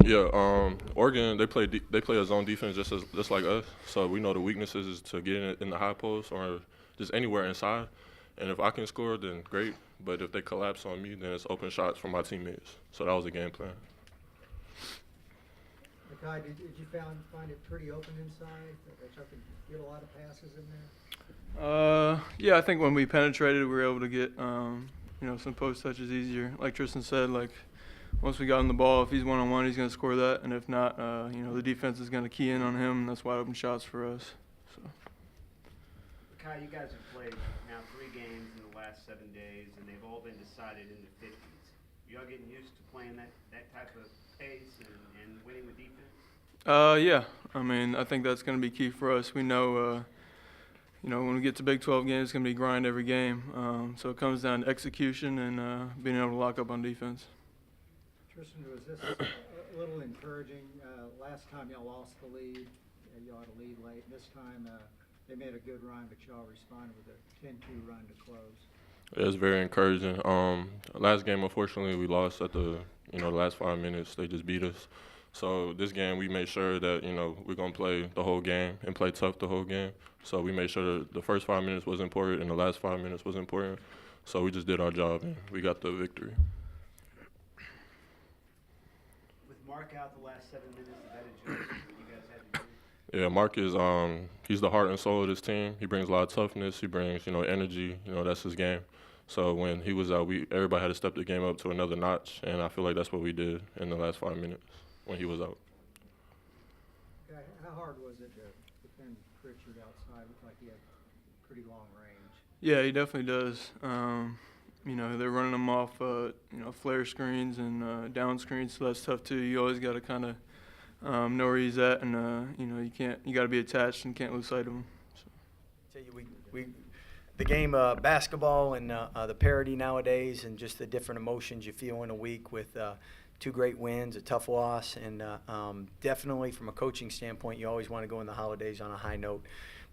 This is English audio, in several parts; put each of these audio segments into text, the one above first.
Yeah, Oregon they play a zone defense just like us. So we know the weaknesses is to get in the high post or just anywhere inside. And if I can score, then great. But if they collapse on me, then it's open shots from my teammates. So that was the game plan. Makai, did you find it pretty open inside? That y'all could get a lot of passes in there? Yeah, I think when we penetrated, we were able to get some post touches easier. Like Tristan said, like once we got on the ball, if he's one-on-one, he's going to score that, and if not, the defense is going to key in on him, and that's wide open shots for us. So. Makai, you guys have played now 3 games in the last 7 days, and they've all been decided in the 50s. You all getting used to playing that type of pace and winning with defense? Yeah. I mean, I think that's going to be key for us. We know, when we get to Big 12 games, it's going to be grind every game. So it comes down to execution and being able to lock up on defense. Tristan, was this a little encouraging? Last time y'all lost the lead, y'all had a lead late. This time they made a good run, but y'all responded with a 10-2 run to close. It was very encouraging. Last game, unfortunately, we lost at the last 5 minutes. They just beat us. So this game, we made sure that we're gonna play the whole game and play tough the whole game. So we made sure that the first 5 minutes was important and the last 5 minutes was important. So we just did our job and we got the victory. With Mark out the last 7 minutes, is that a adjustment that you guys had to do? Yeah, Mark is he's the heart and soul of this team. He brings a lot of toughness. He brings energy. That's his game. So when he was out, everybody had to step the game up to another notch, and I feel like that's what we did in the last 5 minutes when he was out. Okay, how hard was it to defend Pritchard outside? Looked like he had pretty long range. Yeah, he definitely does. They're running him off, flare screens and down screens, so that's tough too. You always got to kind of know where he's at, and you got to be attached and can't lose sight of him. So. Tell you, the game basketball and the parity nowadays, and just the different emotions you feel in a week with 2 great wins, a tough loss, and definitely from a coaching standpoint, you always want to go in the holidays on a high note.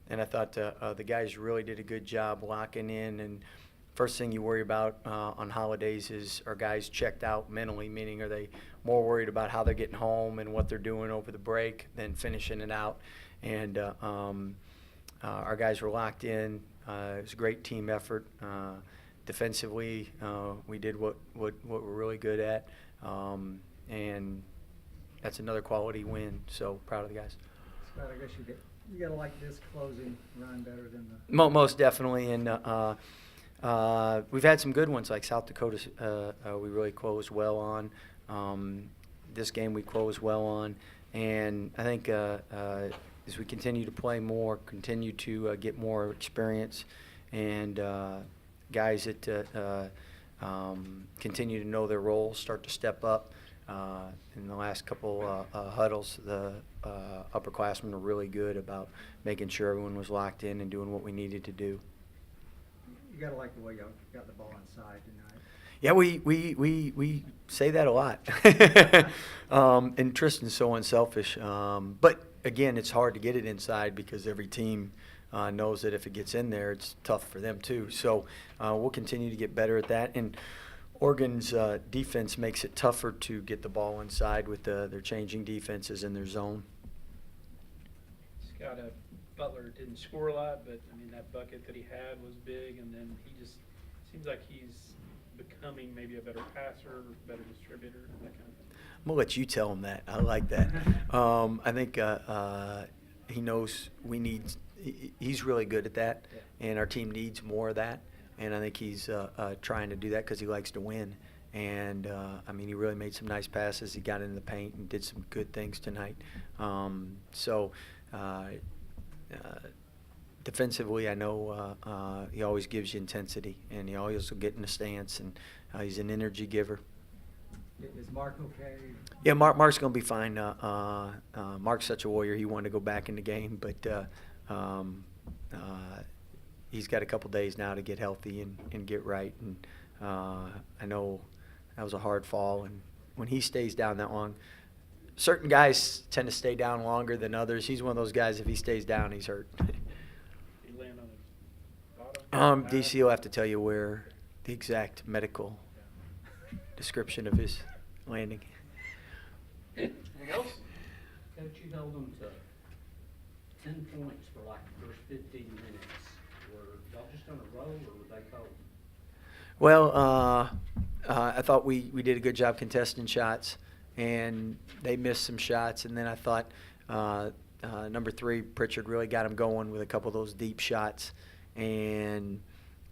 And I thought the guys really did a good job locking in. And first thing you worry about on holidays is, are guys checked out mentally, meaning are they more worried about how they're getting home and what they're doing over the break than finishing it out. And our guys were locked in. It was a great team effort. Defensively, we did what we're really good at, and that's another quality win. So proud of the guys. Scott, I guess you got to like this closing run better than the. Most definitely, and we've had some good ones like South Dakota. We really closed well on. This game we closed well on, and I think as we continue to play more, continue to get more experience, and guys that continue to know their roles, start to step up. In the last couple huddles, the upperclassmen were really good about making sure everyone was locked in and doing what we needed to do. You got to like the way y'all got the ball inside tonight. Yeah, we say that a lot. And Tristan's so unselfish. But again, it's hard to get it inside because every team knows that if it gets in there, it's tough for them too. So we'll continue to get better at that. And Oregon's defense makes it tougher to get the ball inside with their changing defenses in their zone. Scott, Butler didn't score a lot, but I mean that bucket that he had was big, and then he just seems like he's becoming maybe a better passer, better distributor, that kind of thing. I'm gonna let you tell him that. I like that. I think he knows we need. He's really good at that, and our team needs more of that. And I think he's trying to do that because he likes to win. And he really made some nice passes. He got into the paint and did some good things tonight. Defensively, I know he always gives you intensity, and he always will get in the stance, and he's an energy giver. Is Mark okay? Yeah, Mark's going to be fine. Mark's such a warrior. He wanted to go back in the game, but he's got a couple days now to get healthy and get right. And I know that was a hard fall, and when he stays down that long, certain guys tend to stay down longer than others. He's one of those guys, if he stays down, he's hurt. He land on his bottom? DC will have to tell you where the exact medical description of his landing. held them to 10 points for like the first 15 minutes. Were y'all just on a roll, or were they cold? Well, I thought we did a good job contesting shots, and they missed some shots. And then I thought number 3, Pritchard, really got him going with a couple of those deep shots. And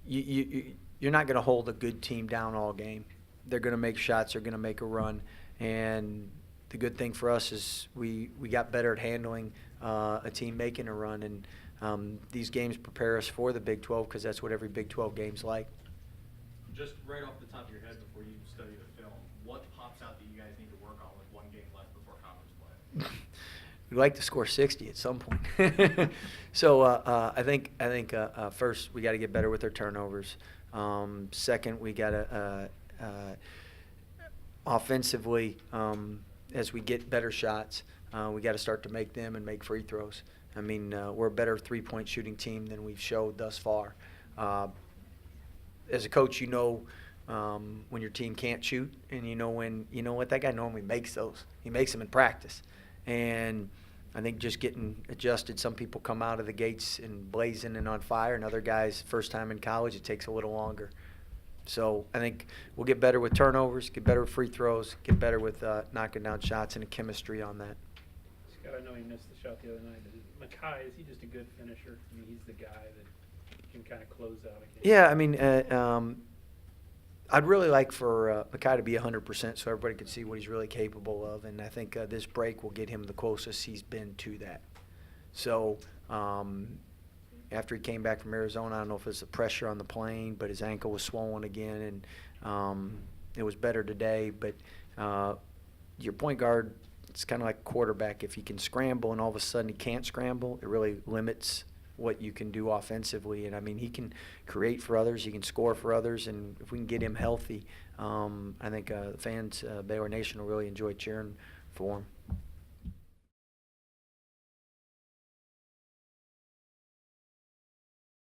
you're not going to hold a good team down all game. They're going to make shots. They're going to make a run. And the good thing for us is we got better at handling a team making a run. And these games prepare us for the Big 12 because that's what every Big 12 game's like. Just right off the top of your head before you study the film, what pops out that you guys need to work on with one game left before conference play? We'd like to score 60 at some point. So I think first we got to get better with our turnovers. Second, we got to offensively, as we get better shots, we got to start to make them and make free throws. I mean, we're a better three-point shooting team than we've showed thus far. As a coach, when your team can't shoot, and what, that guy normally makes those. He makes them in practice. And I think just getting adjusted, some people come out of the gates and blazing and on fire, and other guys, first time in college, it takes a little longer. So I think we'll get better with turnovers, get better with free throws, get better with knocking down shots and the chemistry on that. Scott, I know he missed the shot the other night. Makai, is he just a good finisher? I mean, he's the guy that can kind of close out a game. Yeah, I mean, I'd really like for Makai to be 100% so everybody can see what he's really capable of, and I think this break will get him the closest he's been to that. So after he came back from Arizona, I don't know if it's the pressure on the plane, but his ankle was swollen again, and it was better today. But your point guard, it's kind of like quarterback. If he can scramble and all of a sudden he can't scramble, it really limits what you can do offensively. And I mean, he can create for others, he can score for others, and if we can get him healthy, I think the fans, Baylor Nation, will really enjoy cheering for him.